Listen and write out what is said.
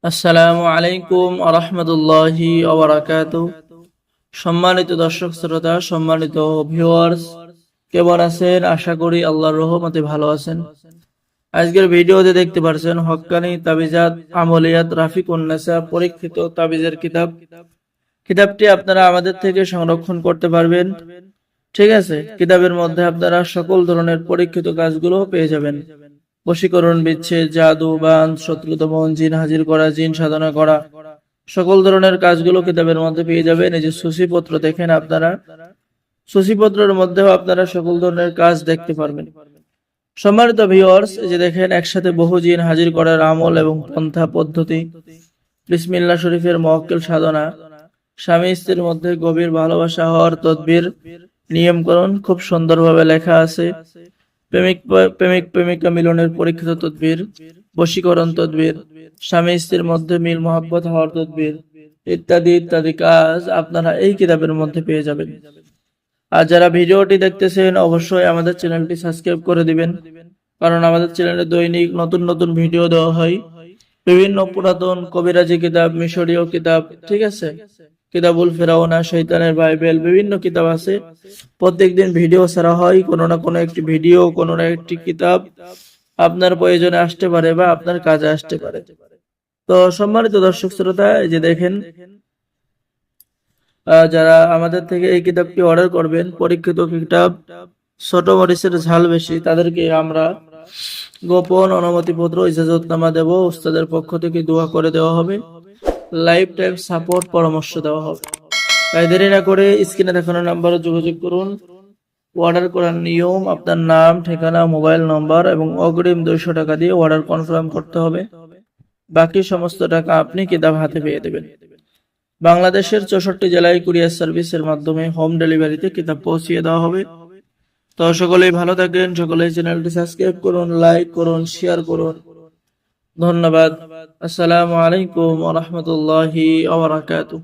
আসসালামু আলাইকুম ওয়া রাহমাতুল্লাহি ওয়া বারাকাতুহু। সম্মানিত দর্শক শ্রোতা, সম্মানিত ভিউয়ার্স, কেমন আছেন? আশা করি আল্লাহর রহমতে ভালো আছেন। আজকের ভিডিওতে দেখতে পাচ্ছেন হক্কানি তাবিজাত আমলিয়াত রাফিকুন নেসা পরীক্ষিত তাবিজের কিতাবটি আপনারা আমাদের থেকে সংরক্ষণ করতে পারবেন। ঠিক আছে, কিতাবের মধ্যে আপনারা সকল ধরনের পরীক্ষিত কাজগুলো পেয়ে যাবেন। বশীকরণ, বিচ্ছেদ, জাদু, বান, শত্রু দমন, জিন হাজির করা, জিন সাধনা করা, সকল ধরনের কাজগুলো কিতাবের মধ্যে পেয়ে যাবেন। এই যে সূচিপত্র দেখেন আপনারা, সূচিপত্রের মধ্যেও আপনারা সকল ধরনের কাজ দেখতে পারবেন। সম্মানিত ভিউয়ার্স, এই যে দেখেন একসাথে বহু জিন হাজির করার আমল এবং পন্থা পদ্ধতি, বিসমিল্লাহ শরীফের মুআক্কিল সাধনা, স্বামী স্ত্রীর মধ্যে গভীর ভালোবাসা হওয়ার তদবির, নিয়মকরণ খুব সুন্দরভাবে লেখা আছে। প্রেমিক প্রেমিকা মিলনের পরীক্ষিত তদবির, বশীকরণ তদবির, স্বামী স্ত্রীর মধ্যে মিল মহব্বত হওয়ার তদবির, ইত্যাদি ইত্যাদি কাজ আপনারা এই কিতাবের মধ্যে পেয়ে যাবেন। আর যারা ভিডিওটি দেখতেছেন অবশ্যই আমাদের চ্যানেলটি সাবস্ক্রাইব করে দিবেন, কারণ আমাদের চ্যানেলে দৈনিক নতুন নতুন ভিডিও দেওয়া হয়। বিভিন্ন পুরাতন কবিরাজি কিতাব, মিশরীয় কিতাব, ঠিক আছে, কিতাবুল ফেরাউনা, শয়তানের বাইবেল, বিভিন্ন কিতাব আছে। প্রত্যেকদিন ভিডিও ছাড়া হয়, কোনো না কোনো একটি ভিডিও, কোনো না একটি কিতাব আপনার প্রয়োজনে আসতে পারে বা আপনার কাজে আসতে পারে। তো সম্মানিত দর্শক শ্রোতা, এই যে দেখেন যারা আমাদের থেকে এই কিতাবটি অর্ডার করবেন, পরীক্ষিত কিতাব, ছোট মরিচের ঝাল বেশি, তাদেরকে আমরা গোপন অনুমতিপত্র, ইজাজতনামা দেব, উস্তাদের পক্ষ থেকে দোয়া করে দেওয়া হবে, লাইফ টাইম সাপোর্ট পরামর্শ দেওয়া হবে। তাই দেরি না করে স্ক্রিনে দেখানো নাম্বারে যোগাযোগ করুন। অর্ডার করার নিয়ম: আপনার নাম, ঠিকানা, মোবাইল নম্বর এবং অগ্রিম 200 টাকা দিয়ে অর্ডার কনফার্ম করতে হবে। বাকি সমস্ত টাকা আপনি কিতাব হাতে পেয়ে দেবেন। বাংলাদেশের 64 জেলায় কুরিয়ার সার্ভিসের মাধ্যমে হোম ডেলিভারিতে কিতাব পৌঁছিয়ে দেওয়া হবে। তো সকলেই ভালো থাকেন, সকলেই চ্যানেলটি সাবস্ক্রাইব করুন, লাইক করুন, শেয়ার করুন। ধন্যবাদ। আসসালামু আলাইকুম ওয়া রাহমাতুল্লাহি ওয়া বারাকাতুহু।